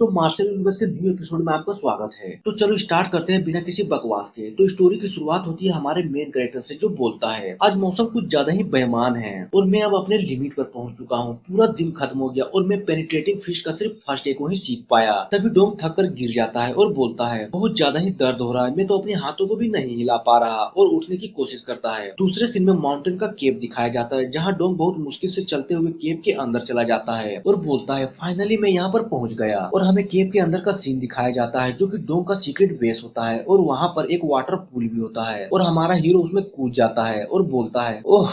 तो martial universe के new episode में आपका स्वागत है। तो चलो स्टार्ट करते हैं बिना किसी बकवास के। तो स्टोरी की शुरुआत होती है हमारे मेन कैरेक्टर से जो बोलता है, आज मौसम कुछ ज्यादा ही बेईमान है और मैं अब अपने लिमिट पर पहुंच चुका हूँ। पूरा दिन खत्म हो गया और मैं पेनिट्रेटिंग फिश का सिर्फ फर्स्ट डे को ही सीख पाया। तभी डोंग थक कर गिर जाता है और बोलता है, बहुत ज्यादा ही दर्द हो रहा है, मैं तो अपने हाथों को भी नहीं हिला पा रहा, और उठने की कोशिश करता है। दूसरे सीन में माउंटेन का केव दिखाया जाता है जहाँ डोंग बहुत मुश्किल से चलते हुए केव के अंदर चला जाता है और बोलता है, फाइनली मैं यहाँ पर पहुंच गया। और हमें केव के अंदर का सीन दिखाया जाता है जो कि डोंग का सीक्रेट बेस होता है और वहाँ पर एक वाटर पूल भी होता है और हमारा हीरो उसमें कूद जाता है और बोलता है, ओह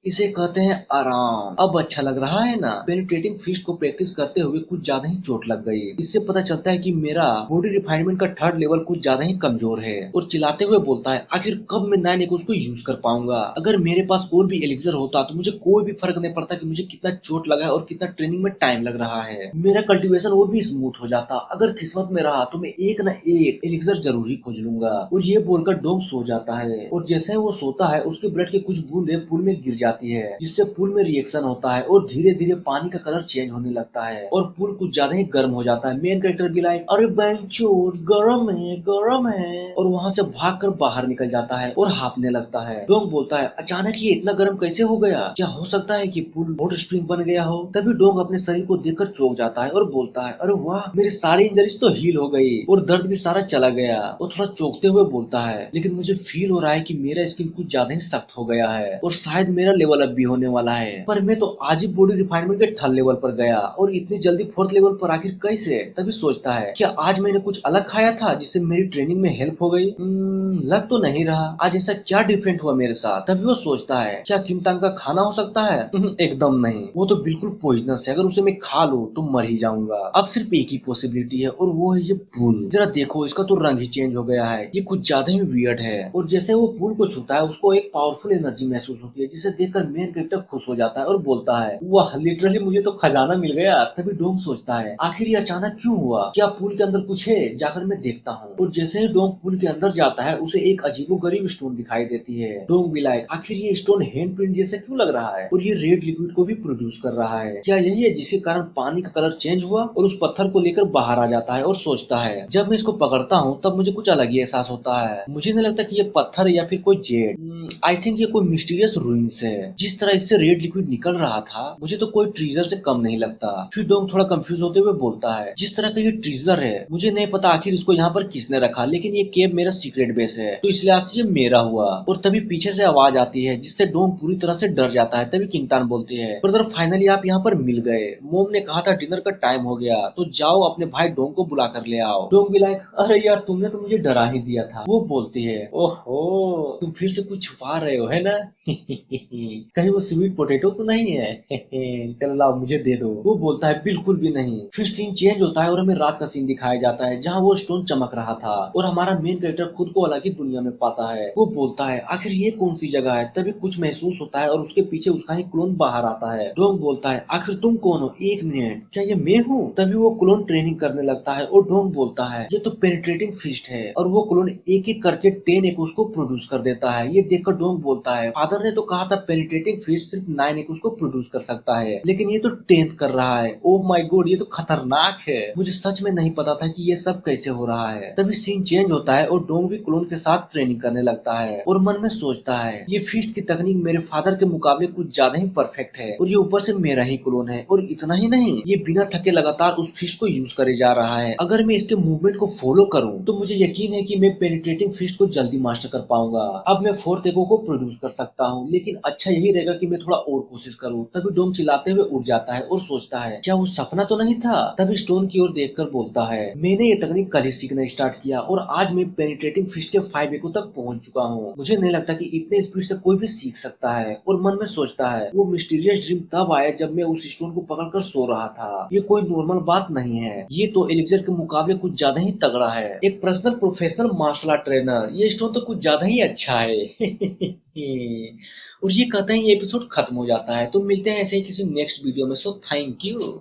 इसे कहते हैं आराम, अब अच्छा लग रहा है ना। पेनिट्रेटिंग फिश को प्रैक्टिस करते हुए कुछ ज्यादा ही चोट लग गई। इससे पता चलता है कि मेरा बॉडी रिफाइनमेंट का थर्ड लेवल कुछ ज्यादा ही कमजोर है और चिल्लाते हुए बोलता है, आखिर कब मैं नए को उसको यूज कर पाऊंगा। अगर मेरे पास और भी एलिक्सर होता तो मुझे कोई भी फर्क नहीं पड़ता कि मुझे कितना चोट लगा है और कितना ट्रेनिंग में टाइम लग रहा है। मेरा कल्टीवेशन और भी स्मूथ हो जाता। अगर किस्मत में रहा तो मैं एक न एक एलिक्सर जरूर ही खोज लूंगा। और ये बोलकर डोंग सो जाता है और जैसे ही वो सोता है उसके ब्लड की कुछ बूंदें पूल में गिर जाती है जिससे पूल में रिएक्शन होता है और धीरे धीरे पानी का कलर चेंज होने लगता है और पूल कुछ ज्यादा ही गर्म हो जाता है। मेन कैरेक्टर भी लाइक, अरे बेंचोर गर्म है, और वहां से भागकर बाहर निकल जाता है और हांफने लगता है। डोंग बोलता है, अचानक ये इतना गर्म कैसे हो गया, क्या हो सकता है कि पूल हॉट स्प्रिंग बन गया हो। तभी डोंग अपने शरीर को देखकर चौंक जाता है और बोलता है, अरे वाह, मेरी सारी इंजरीज तो हील हो गई और दर्द भी सारा चला गया। वो थोड़ा चौंकते हुए बोलता है, लेकिन मुझे फील हो रहा है कि मेरा स्किन कुछ ज्यादा ही सख्त हो गया है और शायद मेरा लेवल अप भी होने वाला है। पर मैं तो आज ही बॉडी रिफाइनमेंट के थर्ड लेवल पर गया और इतनी जल्दी फोर्थ लेवल पर आखिर कैसे। तभी सोचता है, क्या आज मैंने कुछ अलग खाया था जिससे मेरी ट्रेनिंग में हेल्प हो गई। लग तो नहीं रहा, आज ऐसा क्या डिफरेंट हुआ मेरे साथ। तभी वो सोचता है, क्या किमतांग का खाना हो सकता है। एकदम नहीं, वो तो बिल्कुल पॉइजनस है, अगर उसे मैं खा लूं तो मर ही जाऊंगा। अब सिर्फ एक ही पॉसिबिलिटी है और वो है ये पुल। जरा देखो, इसका तो रंग ही चेंज हो गया है, ये कुछ ज्यादा ही वियर्ड है। और जैसे वो पुल को छूता है उसको एक पावरफुल एनर्जी महसूस होती है जिसे देखकर मेन कैरेक्टर खुश हो जाता है और बोलता है, वाह, लिटरली मुझे तो खजाना मिल गया। तभी डोंग सोचता है, आखिर ये अचानक क्यों हुआ, क्या पुल के अंदर कुछ है, जाकर मैं देखता हूँ। और जैसे ही डोंग पुल के अंदर जाता है उसे एक अजीबोगरीब स्टोन दिखाई देती है। डोंग भी लाइक, आखिर ये स्टोन हैंड प्रिंट जैसे क्यों लग रहा है और ये रेड लिक्विड को भी प्रोड्यूस कर रहा है। क्या यही है जिसके कारण पानी का कलर चेंज हुआ। और उस पत्थर को लेकर बाहर आ जाता है और सोचता है, जब मैं इसको पकड़ता हूँ तब मुझे कुछ अलग ही एहसास होता है। मुझे नहीं लगता कि ये पत्थर या फिर कोई जेड, आई थिंक ये कोई मिस्टीरियस रूइंस है। जिस तरह इससे रेड लिक्विड निकल रहा था मुझे तो कोई ट्रीजर से कम नहीं लगता। फिर डोंग थोड़ा कंफ्यूज होते हुए बोलता है, जिस तरह का ये ट्रीजर है मुझे नहीं पता आखिर इसको यहाँ पर किसने रखा, लेकिन ये केव मेरा सीक्रेट बेस है तो इस लिहाज से ये मेरा हुआ। और तभी पीछे से आवाज आती है जिससे डोंग पूरी तरह से डर जाता है। तभी किंगतान बोलती है, ब्रदर फाइनली आप यहाँ पर मिल गए, मोम ने कहा था डिनर का टाइम हो गया तो जाओ अपने भाई डोंग को बुला कर ले आओ। डोंग भी लाइक, अरे यार तुमने तो मुझे डरा ही दिया था। वो बोलती है, ओहो तुम फिर से कुछ छुपा रहे हो है ना। कहीं वो स्वीट पोटेटो तो नहीं है। चलो लाओ मुझे दे दो। वो बोलता है, बिल्कुल भी नहीं। फिर सीन चेंज होता है और हमें रात का सीन दिखाया जाता है जहाँ वो स्टोन चमक रहा था और हमारा मेन कैरेक्टर खुद को अलग ही दुनिया में पाता है। वो बोलता है, आखिर ये कौन सी जगह है। तभी कुछ महसूस होता है और उसके पीछे उसका ही क्लोन बाहर आता है। डोंग बोलता है, आखिर तुम कौन हो, एक मिनट, क्या ये मैं हूँ। तभी वो क्लोन ट्रेनिंग करने लगता है और डोंग बोलता है, ये तो पेनिट्रेटिंग फिस्ट है। और वो क्लोन एक एक करके 10 एक उसको प्रोड्यूस कर देता है। ये देखकर डोंग बोलता है, फादर ने तो कहा था पेनिट्रेटिंग फिस्ट सिर्फ 9 एक उसको प्रोड्यूस कर सकता है, लेकिन ये तो 10th कर रहा है। ओह माय गॉड, ये तो खतरनाक है। मुझे सच में नहीं पता था कि ये सब कैसे हो रहा है। तभी सीन चेंज होता है और डोंग भी क्लोन के साथ ट्रेनिंग करने लगता है और मन में सोचता है, ये फिस्ट की तकनीक मेरे फादर के मुकाबले कुछ ज्यादा ही परफेक्ट है और ये ऊपर से मेरा ही क्लोन है। और इतना ही नहीं, ये बिना थके लगातार उस फिस्ट को यूज करे जा रहा है। अगर मैं इसके मूवमेंट को फॉलो करूं तो मुझे यकीन है कि मैं पेनिट्रेटिंग फिस्ट को जल्दी मास्टर कर पाऊंगा। अब मैं फोर्थ एको को प्रोड्यूस कर सकता हूँ, लेकिन अच्छा यही रहेगा कि मैं थोड़ा और कोशिश करूँ। तभी डोंग चिल्लाते हुए उठ जाता है और सोचता है, क्या वो सपना तो नहीं था। तभी स्टोन की ओर देखकर बोलता है, मैंने ये तकनीक कल ही सीखना स्टार्ट किया और आज मैं पेनिट्रेटिंग फिस्ट के 5 एको तक पहुंच चुका हूँ। मुझे नहीं लगता कि इतने स्पीड से कोई भी सीख सकता है। और मन में सोचता है, वो मिस्टीरियस ड्रीम तब आया जब मैं उस स्टोन को पकड़कर सो रहा था। ये कोई नॉर्मल बात नहीं है, ये तो एलिक्सर के मुकाबले कुछ ज्यादा ही तगड़ा है। एक personal professional martial art trainer, ये स्टोन तो कुछ ज्यादा ही अच्छा है। और ये कहते हैं ये एपिसोड खत्म हो जाता है। तो मिलते हैं ऐसे ही किसी नेक्स्ट वीडियो में। So thank you.